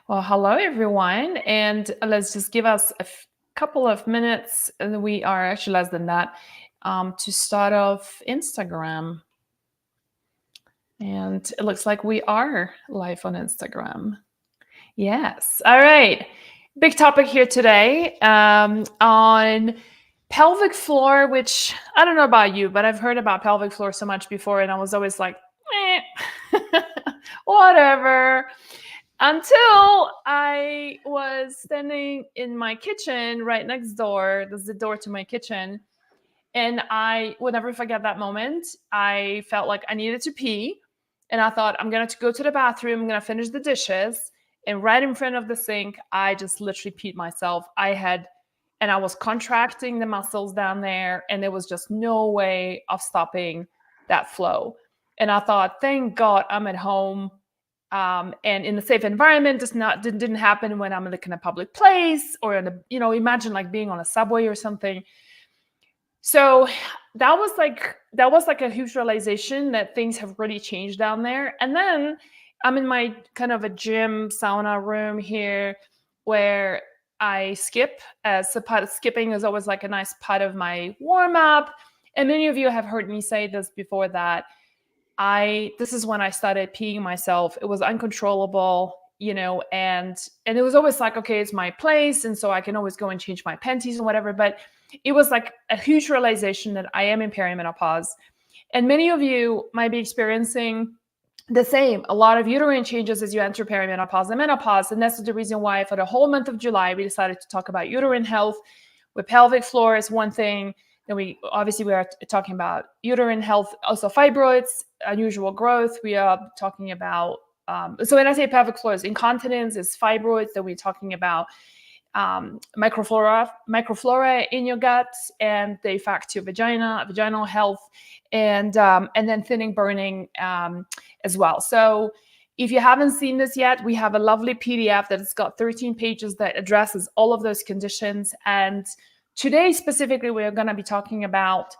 Well, hello everyone, and let's just give us a couple of minutes. And we are actually less than that to start off Instagram. And it looks like we are live on Instagram. Yes. All right. Big topic here today on pelvic floor, which I don't know about you, but I've heard about pelvic floor so much before, and I was always like, whatever. Until I was standing in my kitchen right next door. There's the door to my kitchen. And I would never forget that moment. I felt like I needed to pee. And I thought, I'm going to go to the bathroom. I'm going to finish the dishes. And right in front of the sink, I just literally peed myself. And I was contracting the muscles down there. And there was just no way of stopping that flow. And I thought, thank God I'm at home. And in a safe environment. Didn't happen when I'm like in a public place or imagine like being on a subway or something. So that was like a huge realization that things have really changed down there. And then I'm in my kind of a gym sauna room here where I skip. As a part of skipping is always like a nice part of my warm up. And many of you have heard me say this before, that this is when I started peeing myself. It was uncontrollable, and it was always like, okay, it's my place. And so I can always go and change my panties and whatever. But it was like a huge realization that I am in perimenopause. And many of you might be experiencing the same, a lot of uterine changes as you enter perimenopause and menopause. And that's the reason why for the whole month of July, we decided to talk about uterine health, with pelvic floor is one thing. Then we are talking about uterine health, also fibroids, unusual growth. We are talking about, so when I say pelvic floor, is incontinence, is fibroids. Then we're talking about microflora in your gut and the effect to vaginal health, and then thinning, burning as well. So if you haven't seen this yet, we have a lovely PDF that has got 13 pages that addresses all of those conditions. And today specifically, we're going to be talking about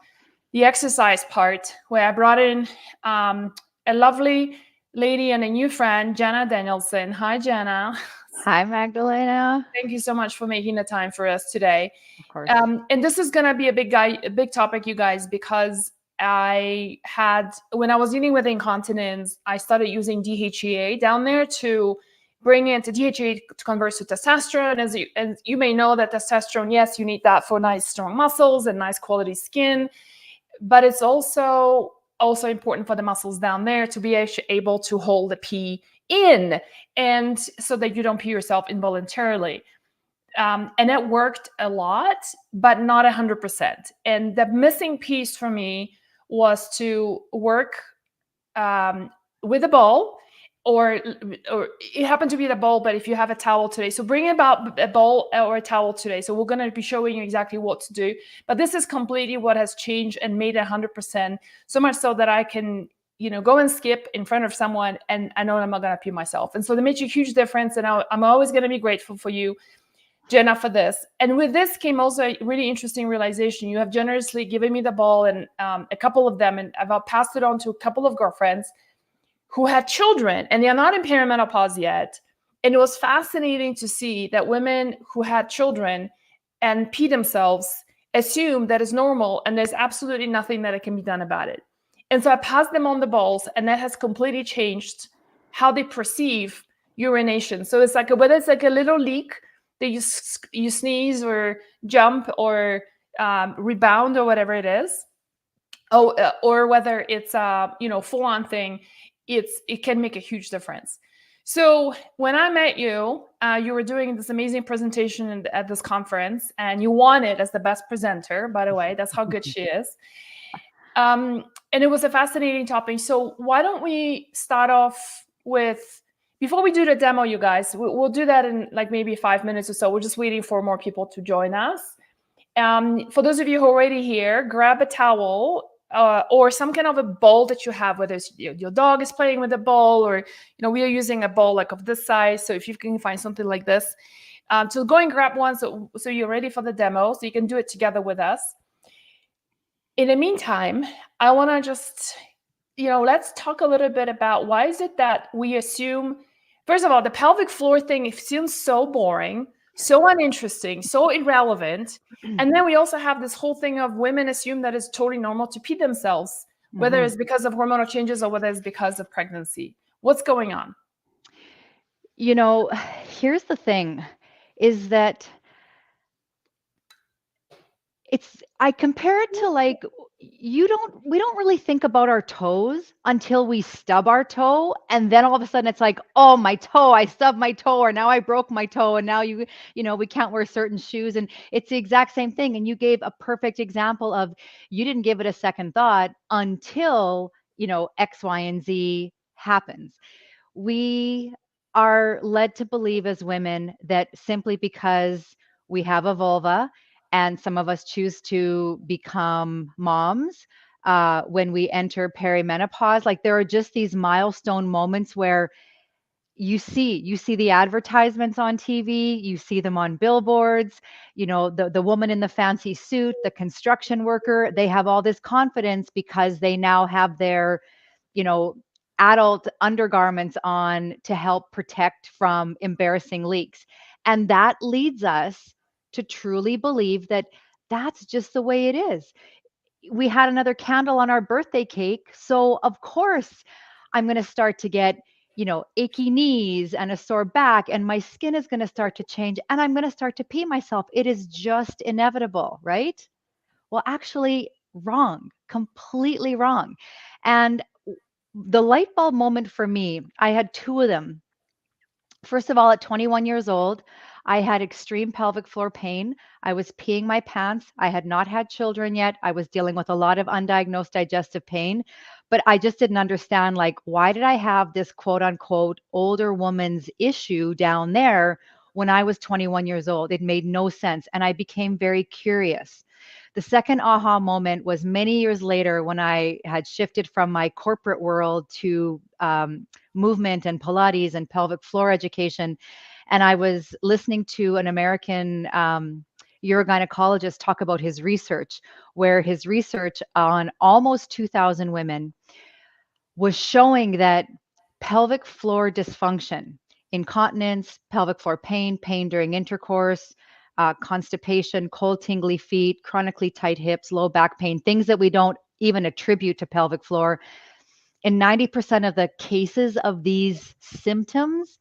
the exercise part, where I brought in a lovely lady and a new friend, Jana Danielson. Hi, Jana. Hi, Magdalena. Thank you so much for making the time for us today. Of course. And this is going to be a big topic, you guys, because when I was dealing with incontinence, I started using DHEA down there to bring it to DHEA to convert to testosterone. As you may know, that testosterone, yes, you need that for nice, strong muscles and nice quality skin, but it's also important for the muscles down there to be able to hold the pee in, and so that you don't pee yourself involuntarily. And it worked a lot, but not 100%. And the missing piece for me was to work with a bowl, or it happened to be the bowl, but if you have a towel today, so bring about a bowl or a towel today. So we're going to be showing you exactly what to do. But this is completely what has changed and made it 100%, so much so that I can go and skip in front of someone and I know I'm not going to pee myself. And so that makes a huge difference. And I'm always going to be grateful for you, Jana, for this. And with this came also a really interesting realization. You have generously given me the ball, and a couple of them, and I've passed it on to a couple of girlfriends who had children, and they are not in perimenopause yet. And it was fascinating to see that women who had children and pee themselves assume that is normal, and there's absolutely nothing that can be done about it. And so I passed them on the balls, and that has completely changed how they perceive urination. So it's like whether it's like a little leak that you sneeze or jump or rebound or whatever it is, or whether it's a full-on thing, it can make a huge difference. So when I met you, you were doing this amazing presentation at this conference, and you won it as the best presenter, by the way. That's how good she is. And it was a fascinating topic. So why don't we start off with, before we do the demo, you guys, we'll do that in like maybe 5 minutes or so. We're just waiting for more people to join us. For those of you who are already here, grab a towel or some kind of a bowl that you have, whether it's your dog is playing with a bowl, or we are using a bowl like of this size. So if you can find something like this, so go and grab one so you're ready for the demo, so you can do it together with us. In the meantime, I want to just let's talk a little bit about why is it that we assume First of all, the pelvic floor thing, it seems so boring, so uninteresting, so irrelevant. And then we also have this whole thing of women assume that it's totally normal to pee themselves, whether it's because of hormonal changes or whether it's because of pregnancy. What's going on? You know, here's the thing is that I compare it to like we don't really think about our toes until we stub our toe, and then all of a sudden it's like, oh, my toe, I stubbed my toe, or now I broke my toe, and now we can't wear certain shoes. And it's the exact same thing. And you gave a perfect example of, you didn't give it a second thought until X, Y, and Z happens. We are led to believe as women that simply because we have a vulva, and some of us choose to become moms when we enter perimenopause, like there are just these milestone moments where you see the advertisements on TV, you see them on billboards, the woman in the fancy suit, the construction worker, they have all this confidence because they now have their you know, adult undergarments on to help protect from embarrassing leaks. And that leads us to truly believe that that's just the way it is. We had another candle on our birthday cake. So, of course, I'm going to start to get, achy knees and a sore back, and my skin is going to start to change, and I'm going to start to pee myself. It is just inevitable, right? Well, actually, wrong, completely wrong. And the light bulb moment for me, I had two of them. First of all, at 21 years old, I had extreme pelvic floor pain. I was peeing my pants. I had not had children yet. I was dealing with a lot of undiagnosed digestive pain, but I just didn't understand, like, why did I have this quote unquote older woman's issue down there when I was 21 years old? It made no sense. And I became very curious. The second aha moment was many years later when I had shifted from my corporate world to movement and Pilates and pelvic floor education. And I was listening to an American urogynecologist talk about his research, where his research on almost 2,000 women was showing that pelvic floor dysfunction, incontinence, pelvic floor pain, pain during intercourse, constipation, cold, tingly feet, chronically tight hips, low back pain, things that we don't even attribute to pelvic floor. In 90% of the cases of these symptoms,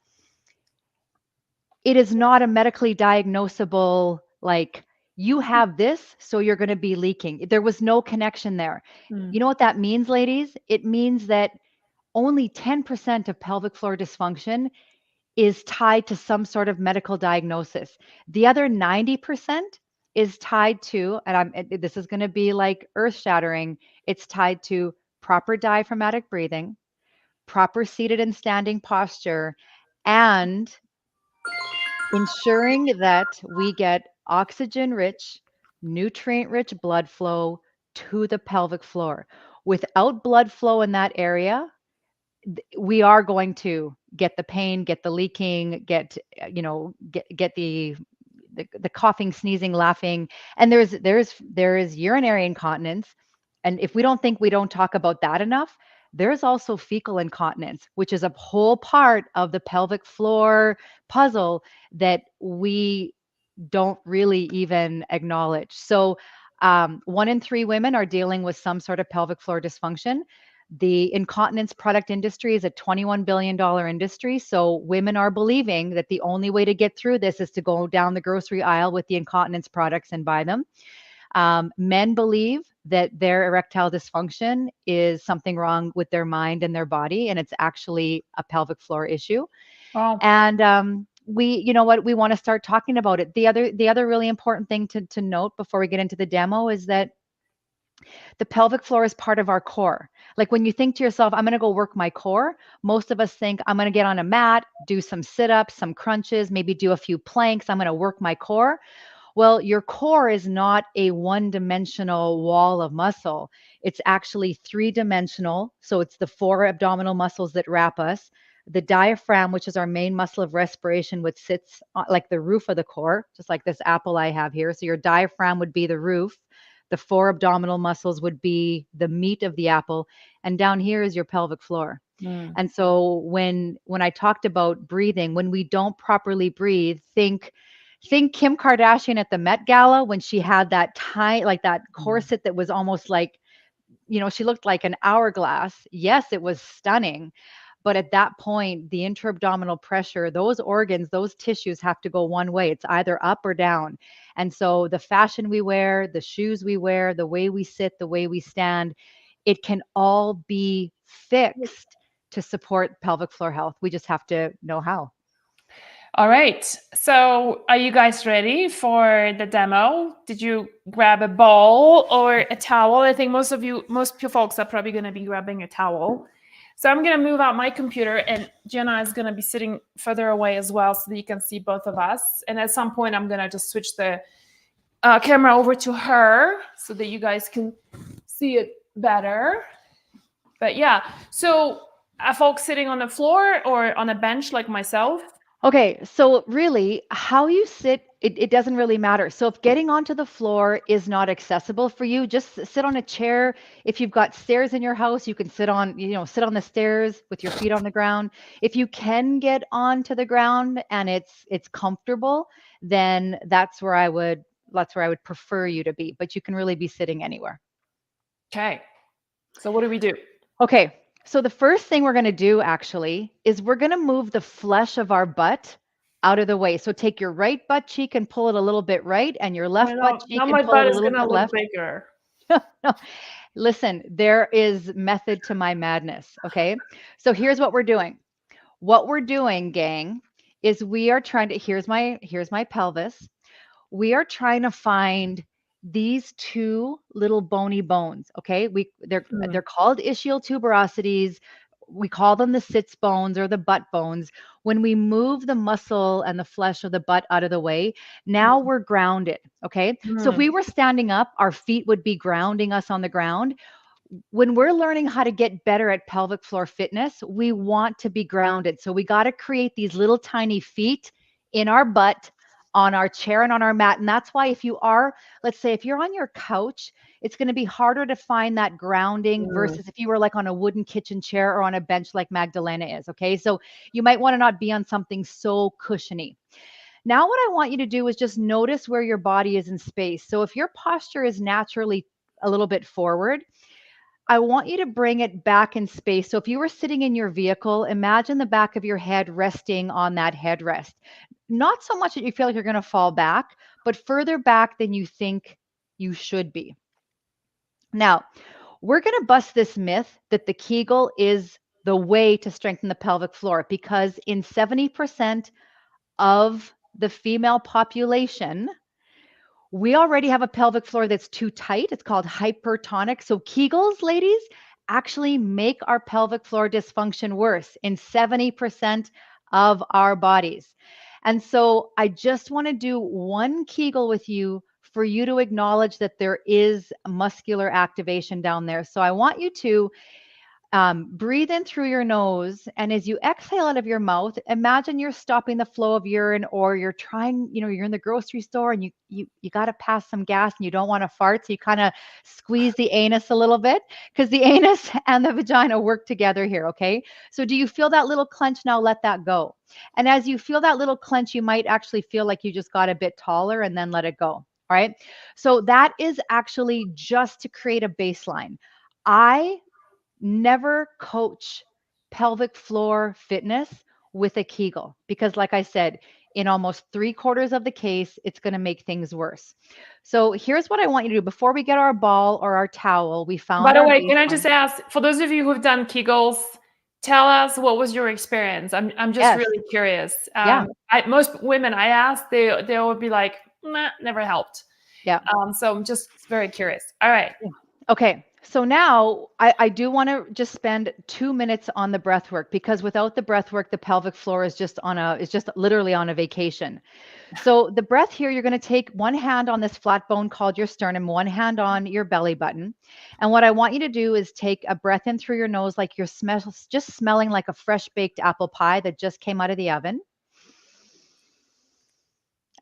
it is not a medically diagnosable, like, you have this, so you're going to be leaking. There was no connection there. You know what that means, ladies? It means that only 10% of pelvic floor dysfunction is tied to some sort of medical diagnosis. The other 90% is tied to, this is going to be like earth shattering, it's tied to proper diaphragmatic breathing, proper seated and standing posture, and ensuring that we get oxygen rich, nutrient rich blood flow to the pelvic floor. Without blood flow in that area, we are going to get the pain, get the leaking, get the coughing, sneezing, laughing, and there is urinary incontinence. And if we don't think, we don't talk about that enough, there's also fecal incontinence, which is a whole part of the pelvic floor puzzle that we don't really even acknowledge. So, 1 in 3 women are dealing with some sort of pelvic floor dysfunction. The incontinence product industry is a $21 billion industry. So women are believing that the only way to get through this is to go down the grocery aisle with the incontinence products and buy them. Men believe that their erectile dysfunction is something wrong with their mind and their body, and it's actually a pelvic floor issue. Wow. And we want to start talking about it. The other really important thing to note before we get into the demo is that the pelvic floor is part of our core. Like, when you think to yourself, I'm going to go work my core, most of us think, I'm going to get on a mat, do some sit-ups, some crunches, maybe do a few planks. I'm going to work my core. Well, your core is not a one-dimensional wall of muscle. It's actually three-dimensional. So it's the 4 abdominal muscles that wrap us. The diaphragm, which is our main muscle of respiration, which sits like the roof of the core, just like this apple I have here. So your diaphragm would be the roof. The 4 abdominal muscles would be the meat of the apple. And down here is your pelvic floor. Mm. And so when I talked about breathing, when we don't properly breathe, think Kim Kardashian at the Met Gala when she had that tie, like that Mm. corset that was almost like, she looked like an hourglass. Yes, it was stunning. But at that point, the intra-abdominal pressure, those organs, those tissues have to go one way. It's either up or down. And so the fashion we wear, the shoes we wear, the way we sit, the way we stand, it can all be fixed to support pelvic floor health. We just have to know how. All right. So, are you guys ready for the demo? Did you grab a ball or a towel? I think most folks are probably going to be grabbing a towel. So, I'm going to move out my computer, and Jana is going to be sitting further away as well so that you can see both of us. And at some point, I'm going to just switch the camera over to her so that you guys can see it better. But yeah, so are folks sitting on the floor or on a bench like myself? Okay, so really, how you sit, it doesn't really matter. So if getting onto the floor is not accessible for you, just sit on a chair. If you've got stairs in your house, you can sit on the stairs with your feet on the ground. If you can get onto the ground and it's comfortable, then that's where I would prefer you to be. But you can really be sitting anywhere. Okay. So what do we do? Okay, so the first thing we're going to do actually is we're going to move the flesh of our butt out of the way. So take your right butt cheek and pull it a little bit right, and your left butt cheek Now and my pull butt it a is little gonna bit look left. bigger. No, listen, there is method to my madness. Okay, so here's what we're doing. What we're doing, gang, is we are trying to. Here's my pelvis. We are trying to find these two little bony bones. Okay, they're called ischial tuberosities. We call them the sits bones or the butt bones. When we move the muscle and the flesh of the butt out of the way, now we're grounded. Okay, so if Mm. we were standing up, our feet would be grounding us on the ground. When we're learning how to get better at pelvic floor fitness, we want to be grounded. So we got to create these little tiny feet in our butt, on our chair, and on our mat. And that's why let's say, if you're on your couch, it's going to be harder to find that grounding Mm. versus if you were like on a wooden kitchen chair or on a bench like Magdalena is. Okay. So you might want to not be on something so cushiony. Now, what I want you to do is just notice where your body is in space. So if your posture is naturally a little bit forward, I want you to bring it back in space. So if you were sitting in your vehicle, imagine the back of your head resting on that headrest. Not so much that you feel like you're going to fall back, but further back than you think you should be. Now, we're going to bust this myth that the Kegel is the way to strengthen the pelvic floor because in 70% of the female population, we already have a pelvic floor that's too tight. It's called hypertonic. So Kegels, ladies, actually make our pelvic floor dysfunction worse in 70% of our bodies. And so I just want to do one Kegel with you for you to acknowledge that there is muscular activation down there. So I want you to breathe in through your nose, and as you exhale out of your mouth, imagine you're stopping the flow of urine, or you're trying, you're in the grocery store and you got to pass some gas and you don't want to fart, so you kind of squeeze the anus a little bit because the anus and the vagina work together here. Okay, so do you feel that little clench? Now let that go. And as you feel that little clench, you might actually feel like you just got a bit taller, and then let it go. All right, so that is actually just to create a baseline. I never coach pelvic floor fitness with a Kegel because, like I said, in almost 3/4 of the case, it's going to make things worse. So here's what I want you to do before we get our ball or our towel. We By found the our way, can I baseline. just ask, for those of you who've done Kegels, tell us what was your experience? I'm just Yes. really curious. Yeah. Most women I ask, they would be like, nah, never helped. Yeah. So I'm just very curious. All right. Okay, so now I do want to just spend 2 minutes on the breath work because without the breath work, the pelvic floor is just literally on a vacation. So the breath here, you're going to take one hand on this flat bone called your sternum, one hand on your belly button. And what I want you to do is take a breath in through your nose like you're just smelling like a fresh baked apple pie that just came out of the oven.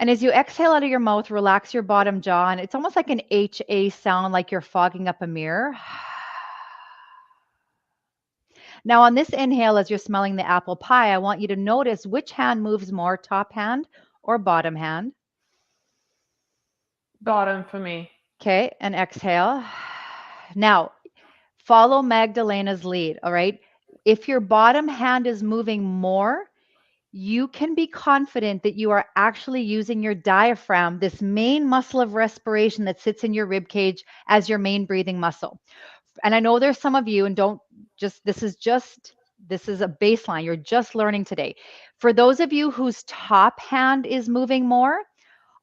And as you exhale out of your mouth, relax your bottom jaw. And it's almost like an HA sound, like you're fogging up a mirror. Now, on this inhale, as you're smelling the apple pie, I want you to notice which hand moves more, top hand or bottom hand. Bottom for me. Okay, and exhale. Now, follow Magdalena's lead, all right? If your bottom hand is moving more, you can be confident that you are actually using your diaphragm, this main muscle of respiration that sits in your rib cage, as your main breathing muscle. And I know there's some of you, and don't just, this is a baseline. You're just learning today. For those of you whose top hand is moving more,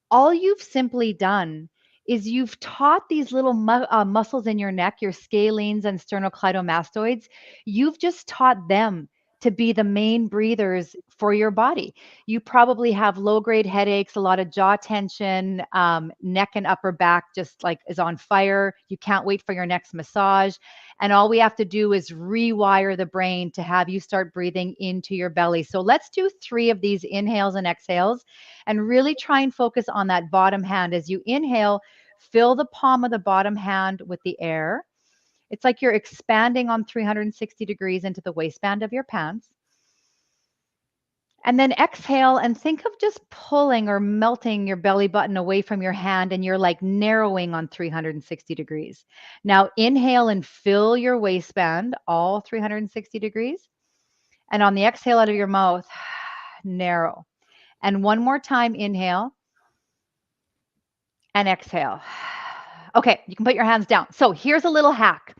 all you've simply done is you've taught these little muscles in your neck, your scalenes and sternocleidomastoids, you've just taught them to be the main breathers for your body. You probably have low-grade headaches, a lot of jaw tension, neck and upper back just like is on fire. You can't wait for your next massage. And all we have to do is rewire the brain to have you start breathing into your belly. So let's do 3 of these inhales and exhales and really try and focus on that bottom hand. As you inhale, fill the palm of the bottom hand with the air. It's like you're expanding on 360 degrees into the waistband of your pants. And then exhale and think of just pulling or melting your belly button away from your hand, and you're like narrowing on 360 degrees. Now inhale and fill your waistband all 360 degrees. And on the exhale out of your mouth, narrow. And one more time, inhale and exhale. Okay, you can put your hands down. So here's a little hack.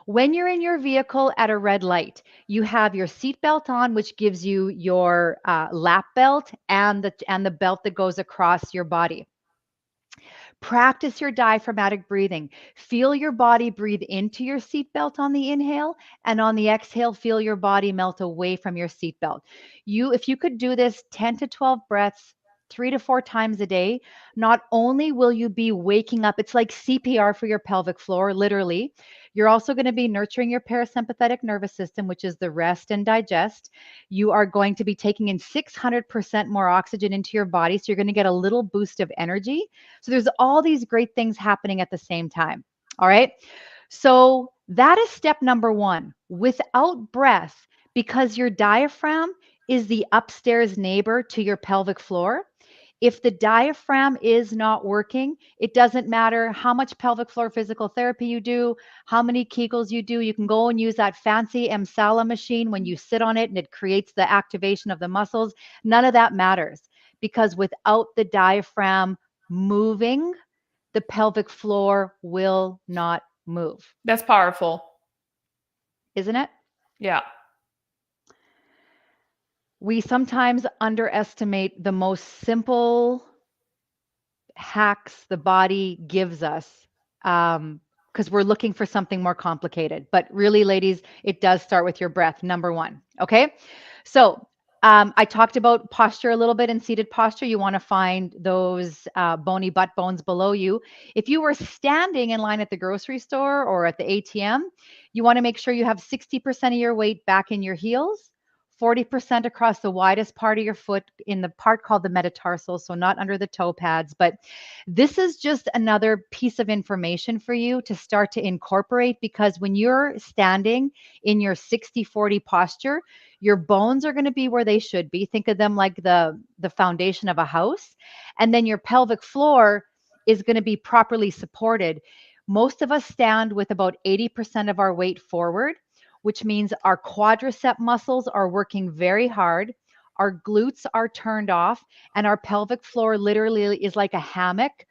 When you're in your vehicle at a red light, you have your seatbelt on, which gives you your lap belt and the belt that goes across your body. Practice your diaphragmatic breathing. Feel your body breathe into your seatbelt on the inhale, and on the exhale, feel your body melt away from your seatbelt. If you could do this 10 to 12 breaths, 3 to 4 times a day, not only will you be waking up, it's like CPR for your pelvic floor, literally. You're also going to be nurturing your parasympathetic nervous system, which is the rest and digest. You are going to be taking in 600% more oxygen into your body. So you're going to get a little boost of energy. So there's all these great things happening at the same time. All right. So that is step number 1. Without breath, because your diaphragm is the upstairs neighbor to your pelvic floor. If the diaphragm is not working, it doesn't matter how much pelvic floor physical therapy you do, how many Kegels you do. You can go and use that fancy EMSALA machine when you sit on it and it creates the activation of the muscles. None of that matters, because without the diaphragm moving, the pelvic floor will not move. That's powerful. Isn't it? Yeah. We sometimes underestimate the most simple hacks the body gives us because we're looking for something more complicated. But really, ladies, it does start with your breath, number 1. Okay. So I talked about posture a little bit. In seated posture, you want to find those bony butt bones below you. If you were standing in line at the grocery store or at the ATM, you want to make sure you have 60% of your weight back in your heels, 40% across the widest part of your foot in the part called the metatarsal, so not under the toe pads. But this is just another piece of information for you to start to incorporate, because when you're standing in your 60-40 posture, your bones are going to be where they should be. Think of them like the foundation of a house. And then your pelvic floor is going to be properly supported. Most of us stand with about 80% of our weight forward, which means our quadricep muscles are working very hard. Our glutes are turned off, and our pelvic floor literally is like a hammock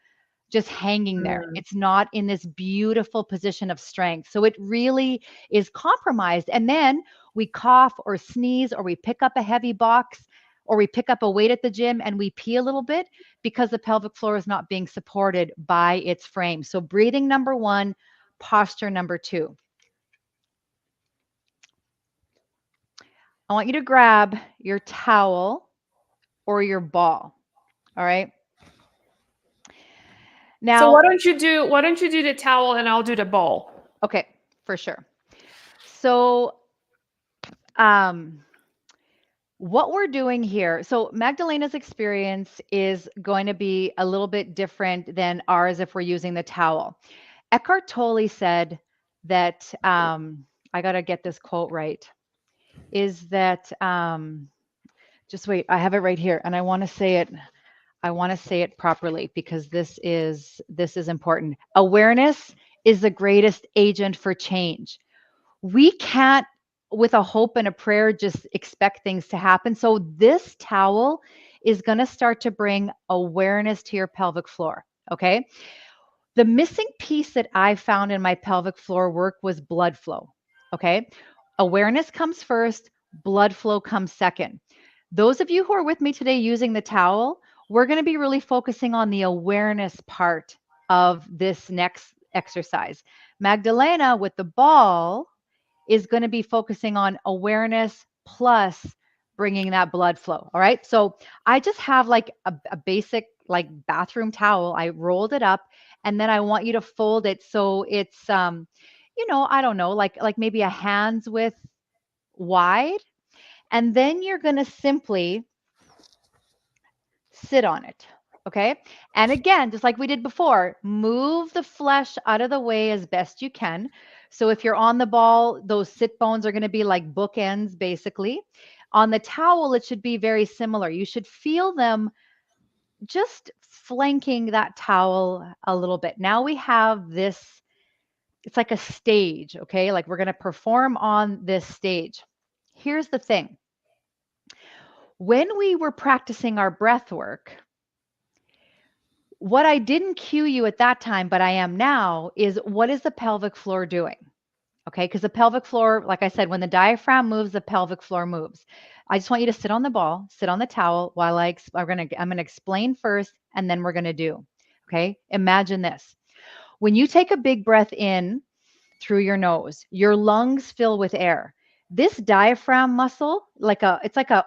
just hanging there. It's not in this beautiful position of strength. So it really is compromised. And then we cough or sneeze, or we pick up a heavy box, or we pick up a weight at the gym and we pee a little bit because the pelvic floor is not being supported by its frame. So breathing number 1, posture number 2. I want you to grab your towel or your ball. All right. Now, so why don't you do the towel and I'll do the ball? Okay, for sure. So what we're doing here, so Magdalena's experience is going to be a little bit different than ours if we're using the towel. Eckhart Tolle said that, I got to get this quote right. is that just wait, I have it right here and I want to say it. I want to say it properly because this is important. Awareness is the greatest agent for change. We can't, with a hope and a prayer, just expect things to happen. So this towel is going to start to bring awareness to your pelvic floor. Okay. The missing piece that I found in my pelvic floor work was blood flow. Okay. Awareness comes first, blood flow comes second. Those of you who are with me today using the towel, we're going to be really focusing on the awareness part of this next exercise. Magdalena with the ball is going to be focusing on awareness plus bringing that blood flow. All right. So I just have like a basic like bathroom towel. I rolled it up and then I want you to fold it so it's I don't know, like maybe a hand's width wide. And then you're going to simply sit on it. Okay. And again, just like we did before, move the flesh out of the way as best you can. So if you're on the ball, those sit bones are going to be like bookends, basically. On the towel, it should be very similar. You should feel them just flanking that towel a little bit. Now we have this, it's like a stage. Okay. Like we're going to perform on this stage. Here's the thing. When we were practicing our breath work, what I didn't cue you at that time, but I am now, is what is the pelvic floor doing? Okay, because the pelvic floor, like I said, when the diaphragm moves, the pelvic floor moves. I just want you to sit on the ball, sit on the towel while I'm gonna explain first, and then we're gonna do. Okay, imagine this: when you take a big breath in through your nose, your lungs fill with air. This diaphragm muscle, it's like a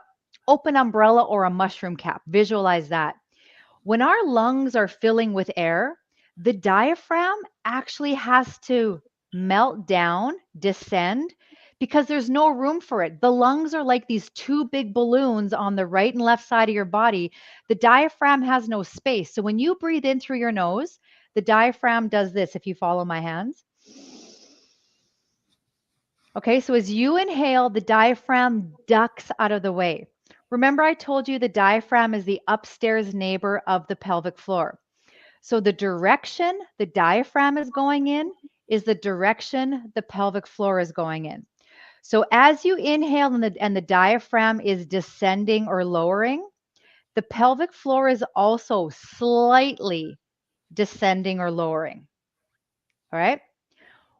open umbrella or a mushroom cap. Visualize that. When our lungs are filling with air, the diaphragm actually has to melt down, descend, because there's no room for it. The lungs are like these two big balloons on the right and left side of your body. The diaphragm has no space. So when you breathe in through your nose, the diaphragm does this, if you follow my hands. Okay, so as you inhale, the diaphragm ducks out of the way. Remember, I told you the diaphragm is the upstairs neighbor of the pelvic floor. So the direction the diaphragm is going in is the direction the pelvic floor is going in. So as you inhale and the diaphragm is descending or lowering, the pelvic floor is also slightly descending or lowering. All right.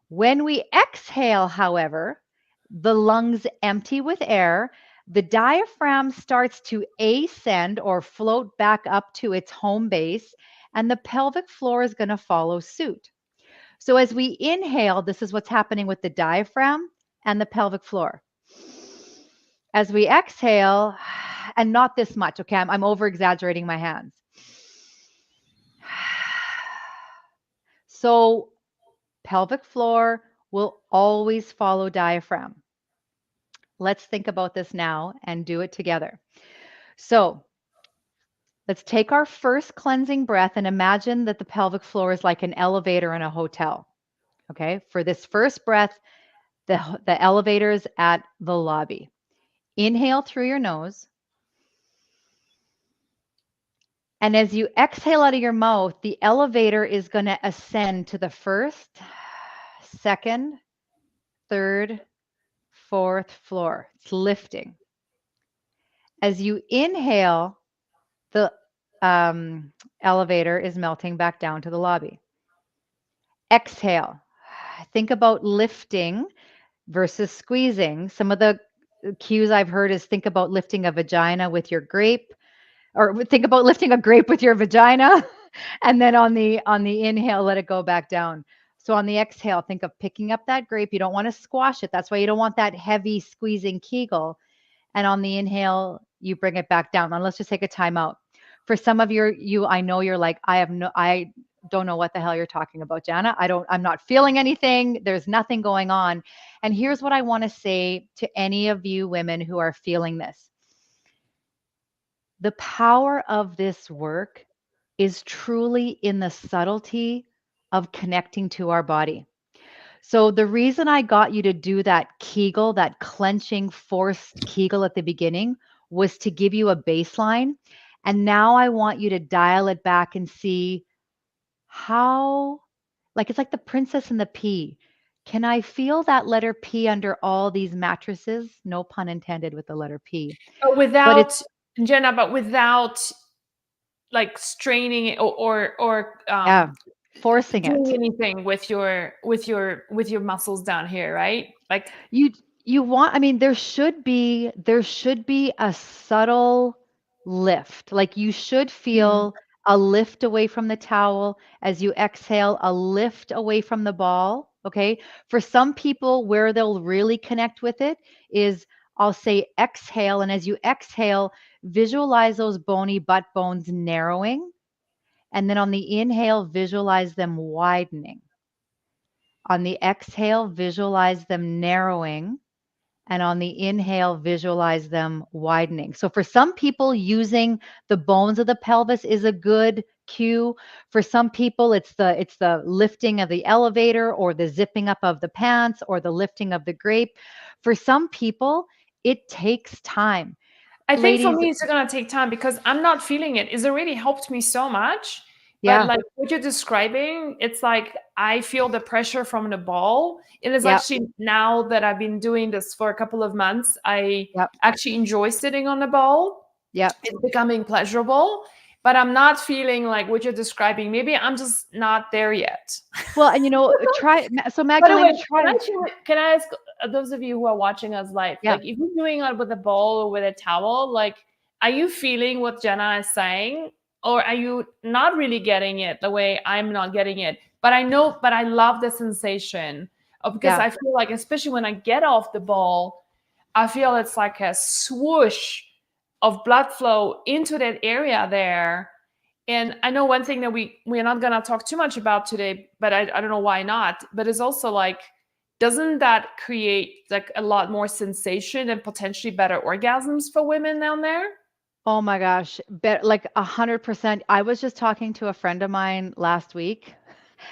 When we exhale, however, the lungs empty with air, the diaphragm starts to ascend or float back up to its home base, and the pelvic floor is going to follow suit. So as we inhale, this is what's happening with the diaphragm and the pelvic floor. As we exhale, and not this much, okay, I'm over exaggerating my hands. So pelvic floor will always follow diaphragm. Let's think about this now and do it together. So let's take our first cleansing breath and imagine that the pelvic floor is like an elevator in a hotel. Okay, for this first breath, the elevator's at the lobby. Inhale through your nose. And as you exhale out of your mouth, the elevator is going to ascend to the first, second, third, fourth floor. It's lifting. As you inhale, the elevator is melting back down to the lobby. Exhale. Think about lifting versus squeezing. Some of the cues I've heard is think about lifting a vagina with your grape, or think about lifting a grape with your vagina. And then on the inhale, let it go back down. So on the exhale, think of picking up that grape. You don't want to squash it. That's why you don't want that heavy squeezing Kegel. And on the inhale, you bring it back down. Now let's just take a time out. For some of you, I know you're like, I don't know what the hell you're talking about, Jana. I'm not feeling anything. There's nothing going on. And here's what I want to say to any of you women who are feeling this. The power of this work is truly in the subtlety of connecting to our body. So the reason I got you to do that Kegel, that clenching forced Kegel at the beginning, was to give you a baseline. And now I want you to dial it back and see how, like it's like the princess and the pea. Can I feel that letter P under all these mattresses? No pun intended with the letter P. But it's, Without, Jenna, but without like straining it, yeah, forcing doing it. anything with your muscles down here, right? Like, You you want, I mean, there should be a subtle lift. Like you should mm, feel a lift away from the towel as you exhale, a lift away from the ball. Okay. For some people, where they'll really connect with it is I'll say exhale. And as you exhale, visualize those bony butt bones narrowing. And then on the inhale, visualize them widening. On the exhale, visualize them narrowing. And on the inhale, visualize them widening. So for some people, using the bones of the pelvis is a good cue. For some people, it's the lifting of the elevator or the zipping up of the pants or the lifting of the grape. For some people, it takes time. I think for Ladies, me, it's gonna take time because I'm not feeling it. It's already helped me so much. But yeah, like what you're describing, it's like I feel the pressure from the ball. It is yeah, actually now that I've been doing this for a couple of months, I yeah, actually enjoy sitting on the ball. yeah. It's becoming pleasurable, but I'm not feeling like what you're describing. Maybe I'm just not there yet. Well, and try. So By the way, Magdalena, try. can I ask those of you who are watching us live, Yeah, like if you're doing it with a bowl or with a towel, like are you feeling what Jenna is saying? Or are you not really getting it the way I'm not getting it? But I love the sensation of because yeah. I feel like, especially when I get off the ball, I feel it's like a swoosh of blood flow into that area there. And I know one thing that we're not gonna talk too much about today, but I don't know why not. But it's also like, doesn't that create like a lot more sensation and potentially better orgasms for women down there? Oh my gosh, like 100%. I was just talking to a friend of mine last week,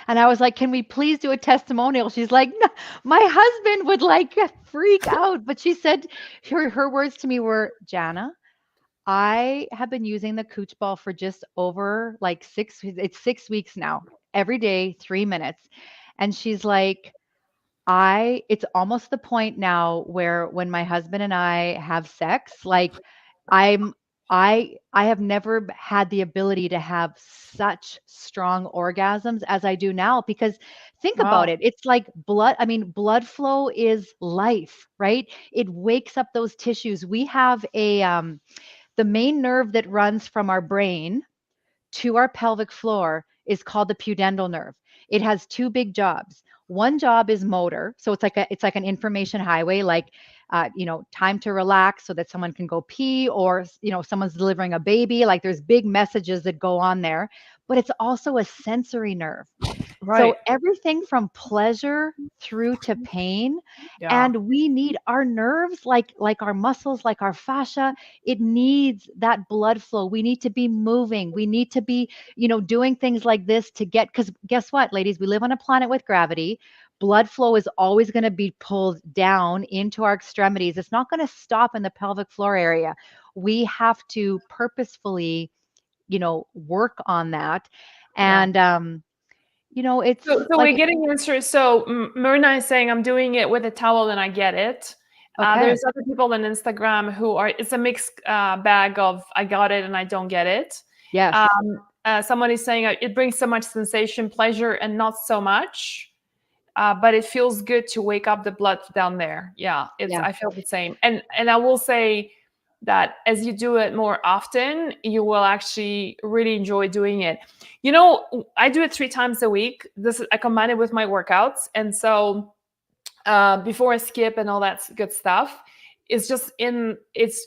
and I was like, "Can we please do a testimonial?" She's like, "No, my husband would like freak out." But she said her words to me were, "Jana, I have been using the cooch ball for just over like it's 6 weeks now, every day, 3 minutes." And she's like, it's almost the point now where when my husband and I have sex, like I'm, I have never had the ability to have such strong orgasms as I do now because think about Wow. it. It's like blood. I mean, blood flow is life, right? It wakes up those tissues. We have the main nerve that runs from our brain to our pelvic floor is called the pudendal nerve. It has two big jobs. One job is motor, so it's like an information highway, like time to relax so that someone can go pee, or someone's delivering a baby. Like there's big messages that go on there, but it's also a sensory nerve. So Right. everything from pleasure through to pain, Yeah. and we need our nerves, like our muscles, like our fascia, it needs that blood flow. We need to be moving. We need to be, doing things like this to get, because guess what, ladies, we live on a planet with gravity. Blood flow is always going to be pulled down into our extremities. It's not going to stop in the pelvic floor area. We have to purposefully, work on that. Yeah. And it's So we're like, getting answers. So Myrna is saying I'm doing it with a towel and I get it. okay, There's other people on Instagram who are, it's a mixed bag of I got it and I don't get it. yes, Um, Someone is saying it brings so much sensation, pleasure, and not so much. But it feels good to wake up the blood down there. Yeah, yeah, I feel the same. And I will say that as you do it more often, you will actually really enjoy doing it. I do it 3 times a week. I combine it with my workouts, and so before I skip and all that good stuff, it's in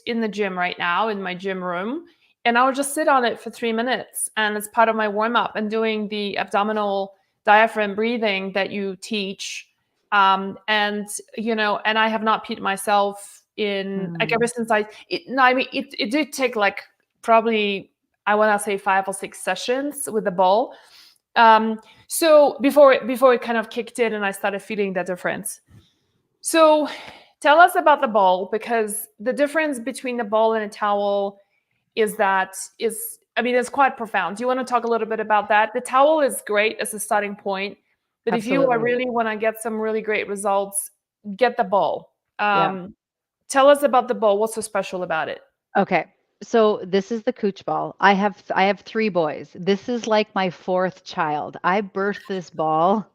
the gym right now in my gym room, and I'll just sit on it for 3 minutes, and it's part of my warm up and doing the abdominal diaphragm breathing that you teach. And I have not peed myself in like ever mm, since no, I mean it did take like probably I want to say 5 or 6 sessions with the ball. So before it kind of kicked in and I started feeling the difference. So tell us about the ball, because the difference between the ball and a towel is I mean, it's quite profound. Do you want to talk a little bit about that? The towel is great as a starting point, but if you are Absolutely. really want to get some really great results, get the ball. Yeah. Tell us about the ball. What's so special about it? Okay. So this is the cooch ball. I have three boys. This is like my fourth child. I birthed this ball.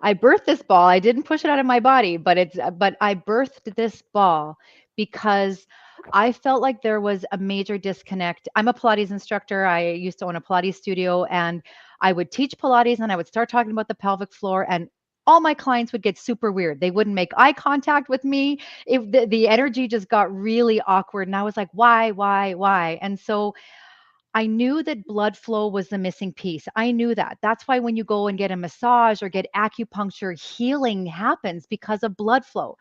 I birthed this ball. I didn't push it out of my body, but I birthed this ball because I felt like there was a major disconnect. I'm a Pilates instructor. I used to own a Pilates studio, and I would teach Pilates and I would start talking about the pelvic floor, and all my clients would get super weird. They wouldn't make eye contact with me. The energy just got really awkward. And I was like, why? And so I knew that blood flow was the missing piece. I knew that. That's why when you go and get a massage or get acupuncture, healing happens because of blood flow.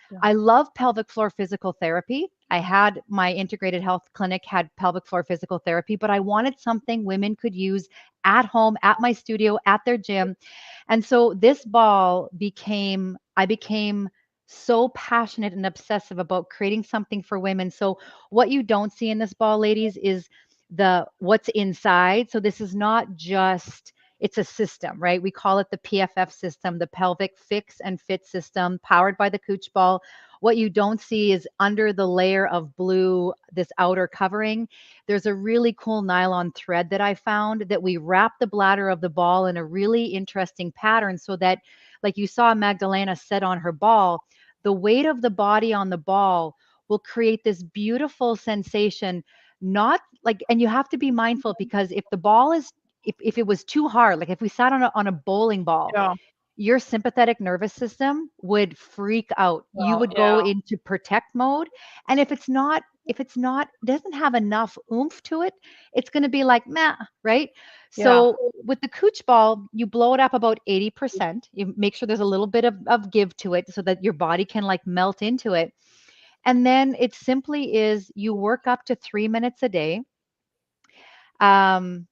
Yeah. I love pelvic floor physical therapy. I had my integrated health clinic had pelvic floor physical therapy, but I wanted something women could use at home, at my studio, at their gym. And so this ball I became so passionate and obsessive about creating something for women. So what you don't see in this ball, ladies, is the what's inside. So this is not just it's a system, right? We call it the PFF system, the pelvic fix and fit system, powered by the cooch ball. What you don't see is under the layer of blue, this outer covering, there's a really cool nylon thread that I found that we wrap the bladder of the ball in a really interesting pattern so that, like you saw Magdalena set on her ball, the weight of the body on the ball will create this beautiful sensation. Not like, and you have to be mindful because if the ball is if it was too hard, like if we sat on a bowling ball, Yeah. your sympathetic nervous system would freak out. You Well, would yeah. go into protect mode. And if it's not, doesn't have enough oomph to it, it's going to be like, meh, right? Yeah. So with the cooch ball, you blow it up about 80%. You make sure there's a little bit of give to it so that your body can like melt into it. And then it simply is you work up to 3 minutes a day. Um,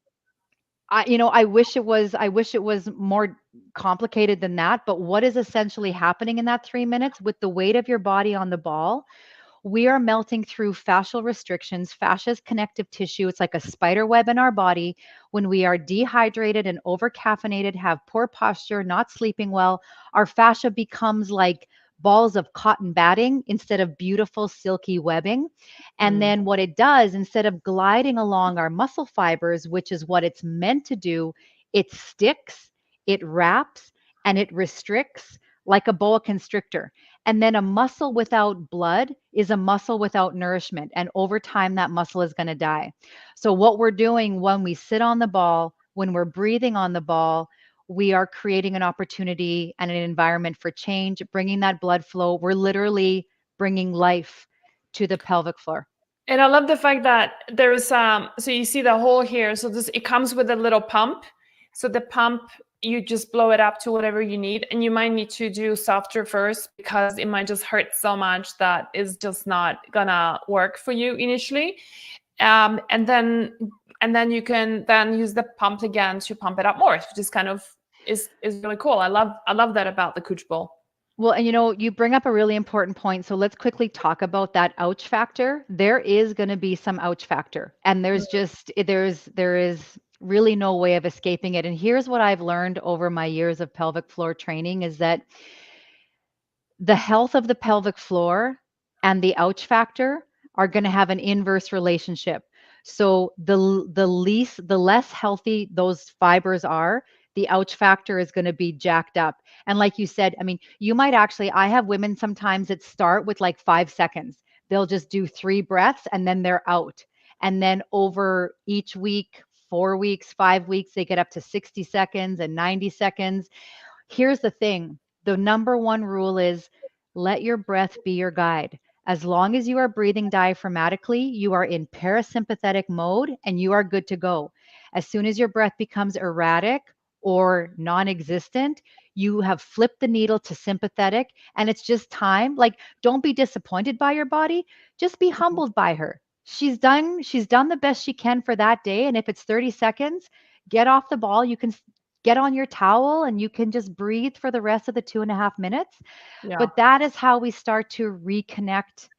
I wish it was more complicated than that, but what is essentially happening in that 3 minutes with the weight of your body on the ball? We are melting through fascial restrictions. Fascia is connective tissue. It's like a spider web in our body. When we are dehydrated and overcaffeinated, have poor posture, not sleeping well, our fascia becomes like balls of cotton batting instead of beautiful silky webbing. And Mm. then what it does, instead of gliding along our muscle fibers, which is what it's meant to do, it sticks, it wraps, and it restricts like a boa constrictor. And then a muscle without blood is a muscle without nourishment. And over time, that muscle is going to die. So, what we're doing when we sit on the ball, when we're breathing on the ball, we are creating an opportunity and an environment for change, bringing that blood flow. We're literally bringing life to the pelvic floor. And I love the fact that there's so you see the hole here. So this it comes with a little pump. So the pump, you just blow it up to whatever you need, and you might need to do softer first because it might just hurt so much that is just not gonna work for you initially. And then you can then use the pump again to pump it up more, which is kind of is really cool. I love that about the cooch ball. Well, and you bring up a really important point. So let's quickly talk about that ouch factor. There is going to be some ouch factor, and there is really no way of escaping it. And here's what I've learned over my years of pelvic floor training is that the health of the pelvic floor and the ouch factor are going to have an inverse relationship. So the less healthy those fibers are, the ouch factor is going to be jacked up. And like you said, I mean, you might actually I have women sometimes that start with like 5 seconds. They'll just do 3 breaths and then they're out. And then over each week, 4 weeks, 5 weeks, they get up to 60 seconds and 90 seconds. Here's the thing, the number one rule is let your breath be your guide. As long as you are breathing diaphragmatically, you are in parasympathetic mode and you are good to go. As soon as your breath becomes erratic or non existent, you have flipped the needle to sympathetic and it's just time. Like, don't be disappointed by your body, just be humbled by her. She's done the best she can for that day. And if it's 30 seconds, get off the ball. You can get on your towel and you can just breathe for the rest of the 2.5 minutes. Yeah. But that is how we start to reconnect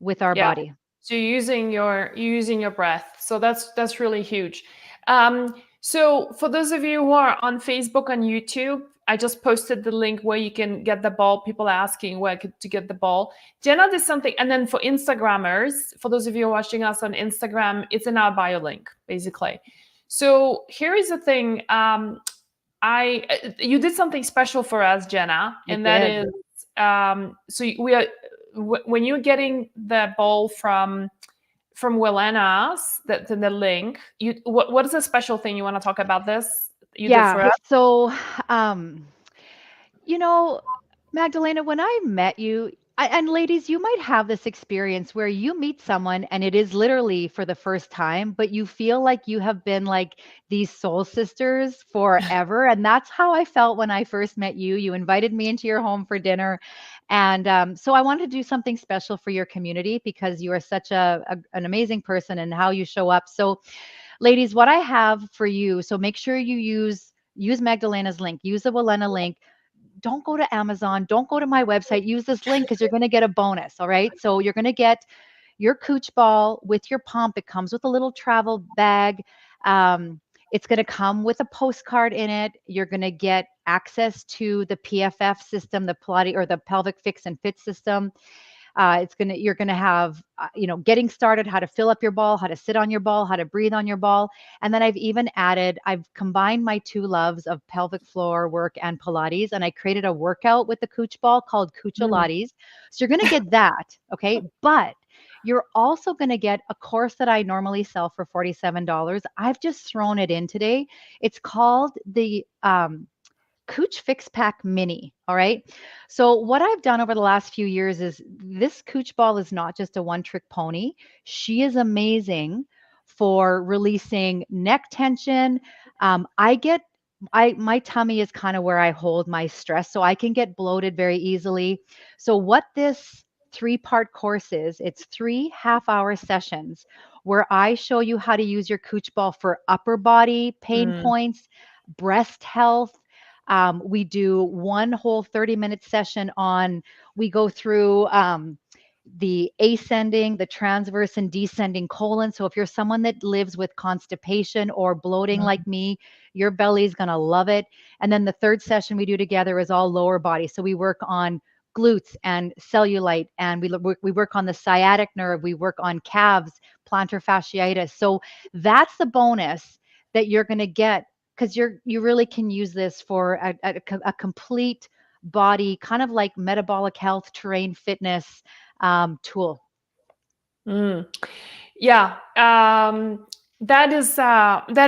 with our Yeah. body. So you're using your breath. So that's really huge. So for those of you who are on Facebook and YouTube, I just posted the link where you can get the ball. People are asking to get the ball. Jana did something, and then for Instagrammers, for those of you watching us on Instagram, it's in our bio link, basically. So here is the thing. You did something special for us, Jana, I and that did. is so we are when you're getting the ball from Welena's, the link. What is a special thing you want to talk about this you did Yeah. for us? So, um, you know, Magdalena, when I met you, and ladies, you might have this experience where you meet someone and it is literally for the first time, but you feel like you have been like these soul sisters forever. And that's how I felt when I first met you. You invited me into your home for dinner. And so I wanted to do something special for your community because you are such an amazing person and how you show up. So, ladies, what I have for you, so make sure you use Magdalena's link, use the Welena link. Don't go to Amazon, don't go to my website, use this link because you're going to get a bonus. All right. So you're going to get your cooch ball with your pump. It comes with a little travel bag. Um, it's going to come with a postcard in it. You're going to get access to the PFF system, the Pilates or the pelvic fix and fit system. You're gonna have getting started, how to fill up your ball, how to sit on your ball, how to breathe on your ball. And then I've combined my two loves of pelvic floor work and Pilates, and I created a workout with the cooch ball called Mm. Coochalates. So you're gonna get that, okay? But you're also going to get a course that I normally sell for $47. I've just thrown it in today. It's called the Cooch Fix Pack Mini. All right. So, what I've done over the last few years is this Cooch ball is not just a one trick pony. She is amazing for releasing neck tension. I get, my tummy is kind of where I hold my stress, so I can get bloated very easily. So, what this 3-part course is, it's 3 half-hour sessions where I show you how to use your Cooch ball for upper body pain Mm. points, breast health. We do one whole 30-minute session on, we go through the ascending, the transverse, and descending colon. So if you're someone that lives with constipation or bloating like me, your belly is going to love it. And then the third session we do together is all lower body. So we work on glutes and cellulite, and we work on the sciatic nerve, we work on calves, plantar fasciitis. So that's the bonus that you're going to get because you really can use this for a complete body, kind of like metabolic health, terrain fitness tool. Mm. Yeah, that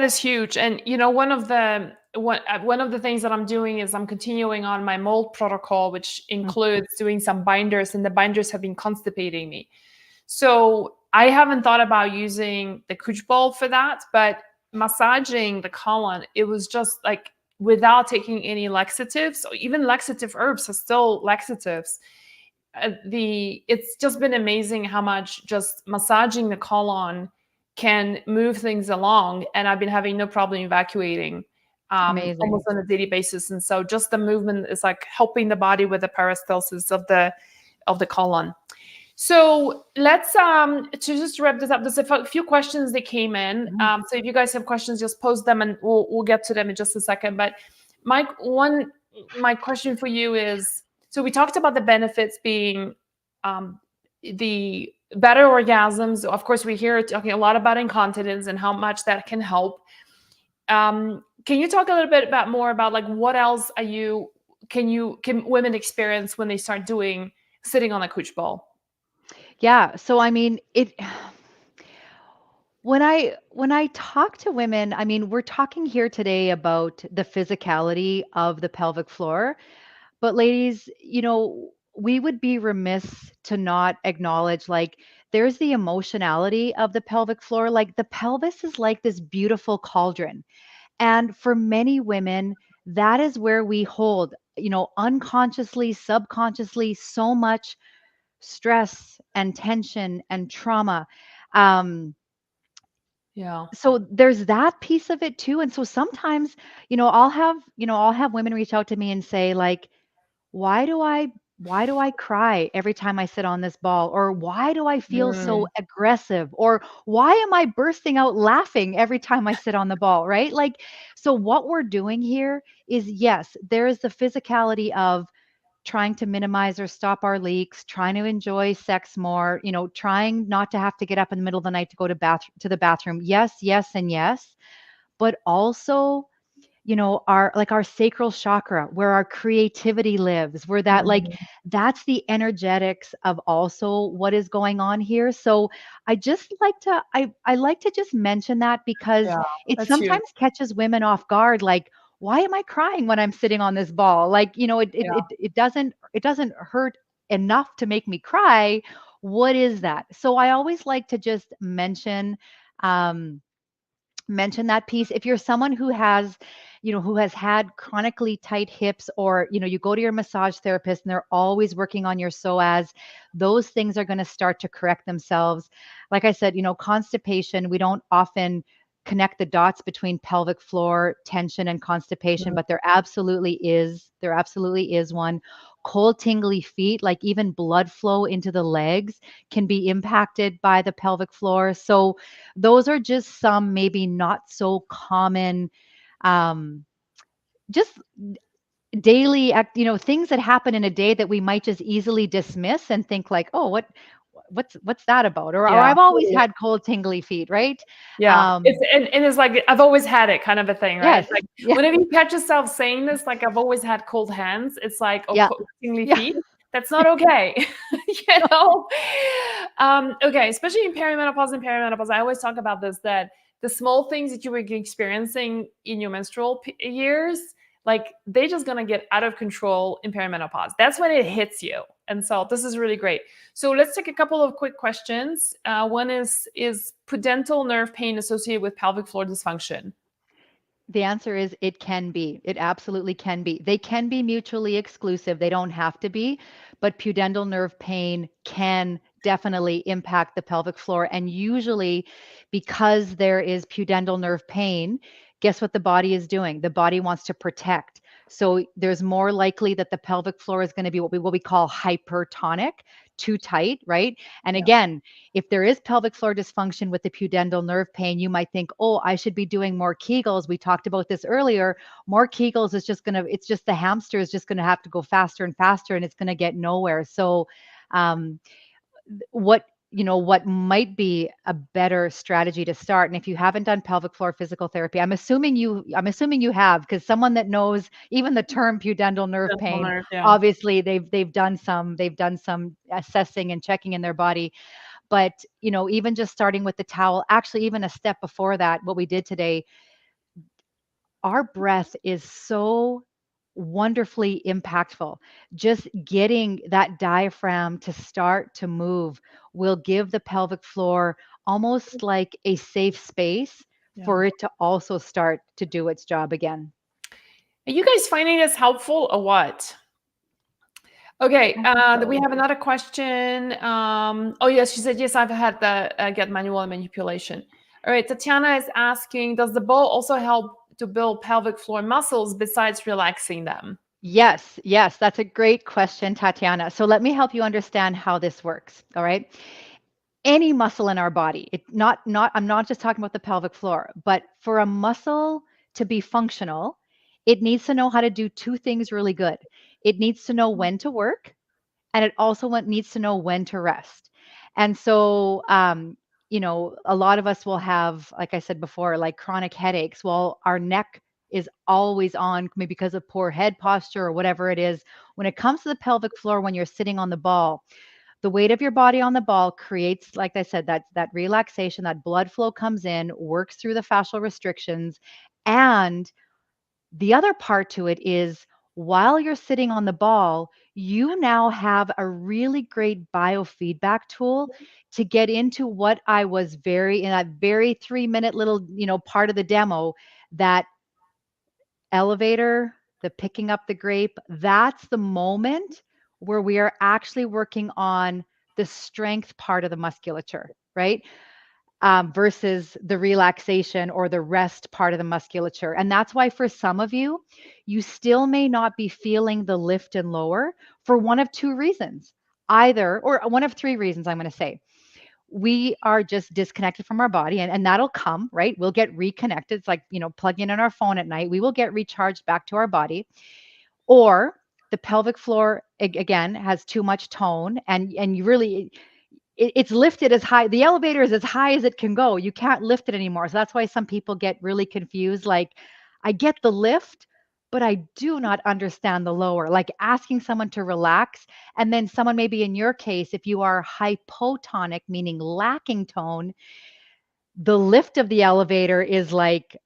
is huge. And one of the things that I'm doing is I'm continuing on my mold protocol, which Mm. includes doing some binders, and the binders have been constipating me. So I haven't thought about using the cooch ball for that, but massaging the colon, it was just like without taking any laxatives, or even laxative herbs are still laxatives. It's just been amazing how much just massaging the colon can move things along, and I've been having no problem evacuating almost Amazing. on a daily basis. And so just the movement is like helping the body with the peristalsis of the colon. So let's to just wrap this up. There's a few questions that came in. Mhm. So if you guys have questions, just post them, and we'll get to them in just a second. But my question for you is: so we talked about the benefits being the better orgasms. Of course, we hear talking a lot about incontinence and how much that can help. Can you talk a little bit about more about like what else can women experience when they start doing sitting on a cooch ball? Yeah. So I mean, it when I talk to women, I mean, we're talking here today about the physicality of the pelvic floor, but ladies, we would be remiss to not acknowledge like there's the emotionality of the pelvic floor. Like the pelvis is like this beautiful cauldron. And for many women, that is where we hold, unconsciously, subconsciously, so much stress and tension and trauma. Um, Yeah. So there's that piece of it too. And so sometimes, I'll have women reach out to me and say like, why do I why do I cry every time I sit on this ball? Or why do I feel so Mm, aggressive? Or why am I bursting out laughing every time I sit on the ball, right? Like, so what we're doing here is, yes, there is the physicality of trying to minimize or stop our leaks, trying to enjoy sex more, trying not to have to get up in the middle of the night to go to the bathroom. Yes, yes, and yes. But also, our sacral chakra, where our creativity lives, where that, like, mhm. that's the energetics of also what is going on here. So I like to just mention that because Yeah, it that's huge. sometimes catches women off guard, like, why am I crying when I'm sitting on this ball? Like, Yeah. it doesn't hurt enough to make me cry. What is that? So I always like to just um mention that piece. If you're someone who has had chronically tight hips, or you go to your massage therapist and they're always working on your psoas, those things are going to start to correct themselves. Like I said, constipation, we don't often connect the dots between pelvic floor tension and constipation, Mhm. but there absolutely is one. Cold tingly feet, like even blood flow into the legs, can be impacted by the pelvic floor. So those are just some maybe not so common, um, just daily things that happen in a day that we might just easily dismiss and think like, oh, what's that about? Or Yeah, I've always totally. had cold tingly feet, right? Yeah, it's um and it's like I've always had it kind of a thing, right? yes. It's like Yeah. whenever you catch yourself saying this, like I've always had cold hands, it's like or Yeah. tingly Yeah. feet. That's not okay, you know. Okay, especially in perimenopause and perimenopause, I always talk about this that the small things that you were experiencing in your menstrual years, like they just gonna get out of control in perimenopause. That's when it hits you, and so this is really great. So let's take a couple of quick questions. One is pudendal nerve pain associated with pelvic floor dysfunction? The answer is it can be. It absolutely can be. They can be mutually exclusive. They don't have to be, but pudendal nerve pain can definitely impact the pelvic floor. And usually, because there is pudendal nerve pain, guess what the body is doing? The body wants to protect. So there's more likely that the pelvic floor is going to be what we call hypertonic, too tight, right? And Yeah. again, if there is pelvic floor dysfunction with the pudendal nerve pain, you might think, oh, I should be doing more Kegels. We talked about this earlier. More Kegels is it's just the hamster is just going to have to go faster and faster and it's going to get nowhere. So, um, what might be a better strategy to start, and if you haven't done pelvic floor physical therapy, I'm assuming you have, because someone that knows even the term pudendal nerve Pudendal pain, nerve, yeah. obviously they've done some assessing and checking in their body. But, even just starting with the towel, actually, even a step before that, what we did today, our breath is so wonderfully impactful. Just getting that diaphragm to start to move will give the pelvic floor almost like a safe space Yeah. for it to also start to do its job again. Are you guys finding this helpful or what? Okay, I think we so. have another question. Oh yes, she said yes. I've had the get manual manipulation. All right, Tatiana is asking, does the bowl also help to build pelvic floor muscles besides relaxing them? Yes, yes, that's a great question, Tatiana. So let me help you understand how this works. All right. Any muscle in our body, I'm not just talking about the pelvic floor, but for a muscle to be functional, it needs to know how to do two things really good. It needs to know when to work, and it also needs to know when to rest. And so, a lot of us will have, like I said before, like chronic headaches. Well, our neck is always on, maybe because of poor head posture or whatever it is. When it comes to the pelvic floor, when you're sitting on the ball, the weight of your body on the ball creates, like I said, that relaxation, that blood flow comes in, works through the fascial restrictions. And the other part to it is, while you're sitting on the ball, you now have a really great biofeedback tool to get into what I was in that very 3-minute little, part of the demo, that elevator, the picking up the grape, that's the moment where we are actually working on the strength part of the musculature, right? versus the relaxation or the rest part of the musculature. And that's why for some of you, you still may not be feeling the lift and lower for one of two reasons. Either, or one of three reasons, I'm going to say. We are just disconnected from our body, and that'll come, right? We'll get reconnected. It's like, plugging in our phone at night. We will get recharged back to our body. Or the pelvic floor, again, has too much tone, and you really, it's lifted as high. The elevator is as high as it can go. You can't lift it anymore. So that's why some people get really confused. Like, I get the lift, but I do not understand the lower. Like asking someone to relax, and then someone, maybe in your case, if you are hypotonic, meaning lacking tone, the lift of the elevator is like,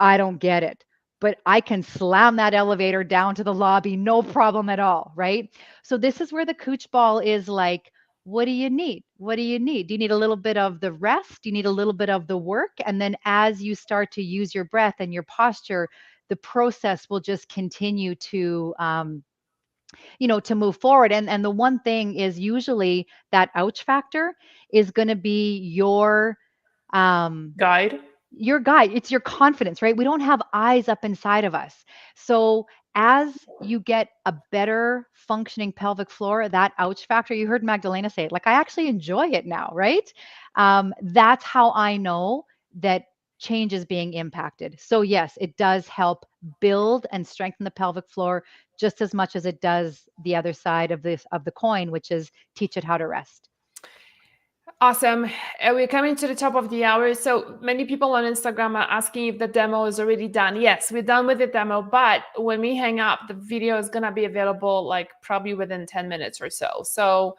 I don't get it, but I can slam that elevator down to the lobby, no problem at all, right? So this is where the cooch ball is like, what do you need? What do you need? Do you need a little bit of the rest? Do you need a little bit of the work? And then as you start to use your breath and your posture, the process will just continue to, to move forward. And the one thing is, usually that ouch factor is going to be Guide. your guide. It's your confidence, right? We don't have eyes up inside of us. So as you get a better functioning pelvic floor, that ouch factor, you heard Magdalena say it, like, I actually enjoy it now, right? That's how I know that change is being impacted. So yes, it does help build and strengthen the pelvic floor just as much as it does the other side of the coin, which is teach it how to rest. Awesome. We're coming to the top of the hour. So many people on Instagram are asking if the demo is already done. Yes, we're done with the demo, but when we hang up, the video is going to be available like probably within 10 minutes or so. So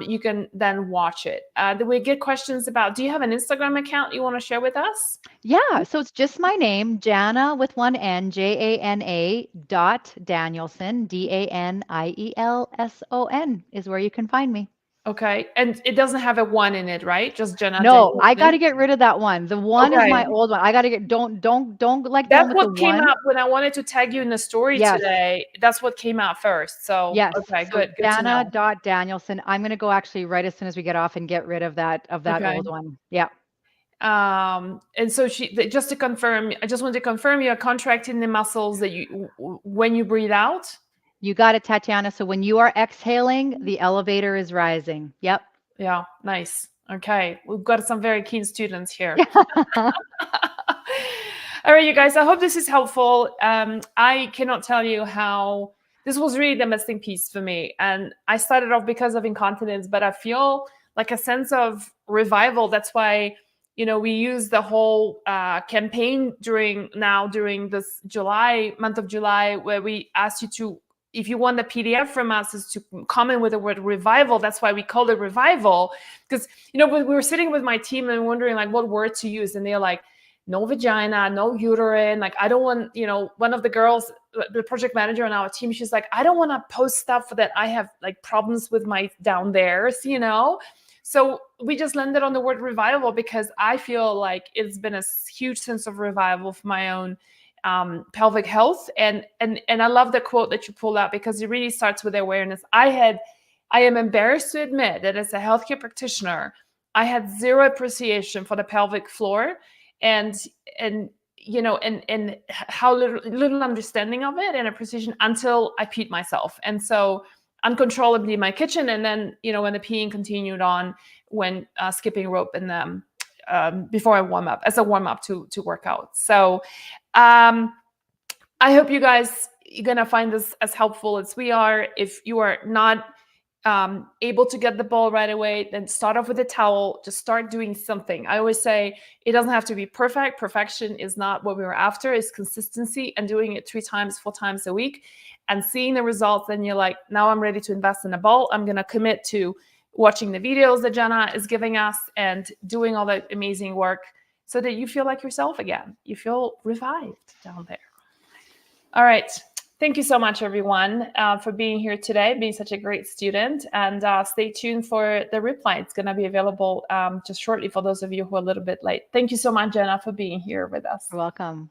you can then watch it. Do we get questions about, do you have an Instagram account you want to share with us? Yeah, so it's just my name, Jana with one N, Jana .Danielson, Danielson is where you can find me. Okay. And it doesn't have a one in it, right? Just Jana No, I got to Danielson? get rid of that one. The one is Okay. my old one. I got to get, don't like the one That's with the what came one. up when I wanted to tag you in the story Yes. today. That's what came out first. So, Yes. okay, So good to know. Jana.Danielson. I'm going to go actually right as soon as we get off and get rid of that Okay. old one. Yeah. And so just to confirm, I just want to confirm you're contracting the muscles that when you breathe out. You got it, Tatiana. So when you are exhaling, the elevator is rising. Yep. Yeah, nice. Okay, we've got some very keen students here. All right, you guys, I hope this is helpful. I cannot tell you how this was really the missing piece for me. And I started off because of incontinence, but I feel like a sense of revival. That's why, we use the whole campaign during this month of July, where we asked you to, if you want the PDF from us, is to comment with the word revival. That's why we called it revival. Because, we were sitting with my team and wondering like what word to use. And they're like, no vagina, no uterine. Like, I don't want, one of the girls, the project manager on our team, she's like, I don't want to post stuff that I have like problems with my down there's, So we just landed on the word revival because I feel like it's been a huge sense of revival for my own pelvic health. And I love the quote that you pulled out, because it really starts with awareness. I am embarrassed to admit that as a healthcare practitioner, I had zero appreciation for the pelvic floor and how little understanding of it and appreciation until I peed myself. And so uncontrollably in my kitchen. And then, when the peeing continued on, when skipping rope and before I warm up, as a warm up to work out. So I hope you guys, you're going to find this as helpful as we are. If you are not able to get the ball right away, then start off with a towel. Just start doing something. I always say it doesn't have to be perfect. Perfection is not what we were after. It's consistency and doing it 3 times, 4 times a week and seeing the results. Then you're like, now I'm ready to invest in a ball. I'm going to commit to watching the videos that Jana is giving us and doing all that amazing work so that you feel like yourself again. You feel revived down there. All right. Thank you so much, everyone, for being here today, being such a great student. And stay tuned for the reply. It's going to be available just shortly for those of you who are a little bit late. Thank you so much, Jana, for being here with us. You're welcome.